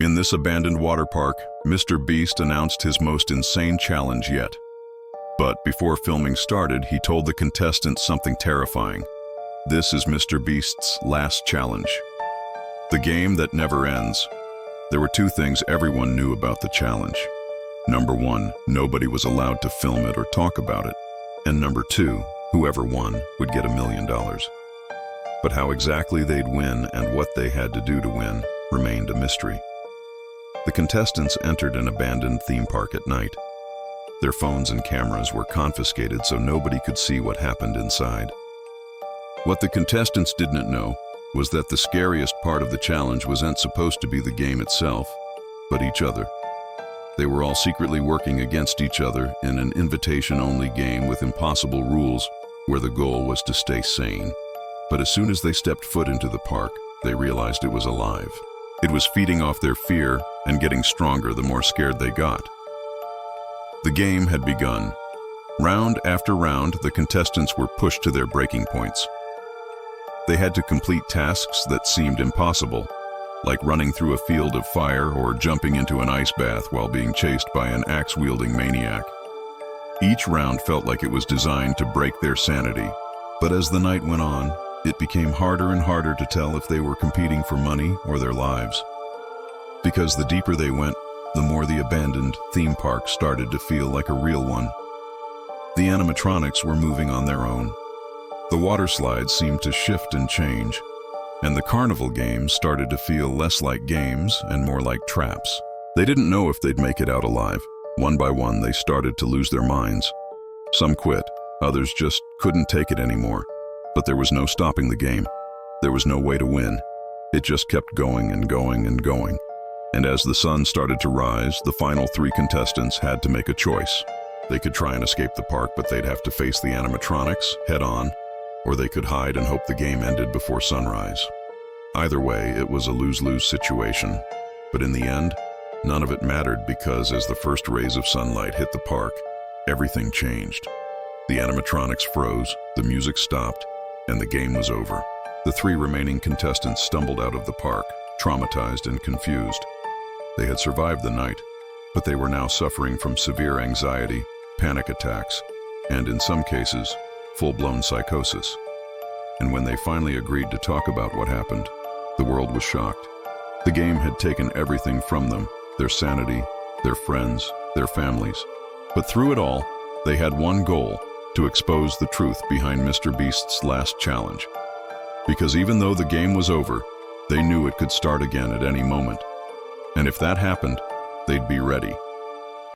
In this abandoned water park, MrBeast announced his most insane challenge yet. But before filming started, he told the contestants something terrifying. This is MrBeast's last challenge. The game that never ends. There were two things everyone knew about the challenge. Number one, nobody was allowed to film it or talk about it. And number two, whoever won would get $1 million. But how exactly they'd win and what they had to do to win remained a mystery. The contestants entered an abandoned theme park at night. Their phones and cameras were confiscated so nobody could see what happened inside. What the contestants didn't know was that the scariest part of the challenge wasn't supposed to be the game itself, but each other. They were all secretly working against each other in an invitation-only game with impossible rules where the goal was to stay sane. But as soon as they stepped foot into the park, they realized it was alive. It was feeding off their fear and getting stronger the more scared they got. The game had begun. Round after round, the contestants were pushed to their breaking points. They had to complete tasks that seemed impossible, like running through a field of fire or jumping into an ice bath while being chased by an axe-wielding maniac. Each round felt like it was designed to break their sanity, but as the night went on, it became harder and harder to tell if they were competing for money or their lives. Because the deeper they went, the more the abandoned theme park started to feel like a real one. The animatronics were moving on their own. The water slides seemed to shift and change, and the carnival games started to feel less like games and more like traps. They didn't know if they'd make it out alive. One by one, they started to lose their minds. Some quit, others just couldn't take it anymore. But there was no stopping the game. There was no way to win. It just kept going and going and going. And as the sun started to rise, the final three contestants had to make a choice. They could try and escape the park, but they'd have to face the animatronics head on, or they could hide and hope the game ended before sunrise. Either way, it was a lose-lose situation. But in the end, none of it mattered because as the first rays of sunlight hit the park, everything changed. The animatronics froze, the music stopped, and the game was over. The three remaining contestants stumbled out of the park, traumatized and confused. They had survived the night, but they were now suffering from severe anxiety, panic attacks, and in some cases, full-blown psychosis. And when they finally agreed to talk about what happened, the world was shocked. The game had taken everything from them, their sanity, their friends, their families. But through it all, they had one goal: to expose the truth behind MrBeast's last challenge. Because even though the game was over, they knew it could start again at any moment. And if that happened, they'd be ready.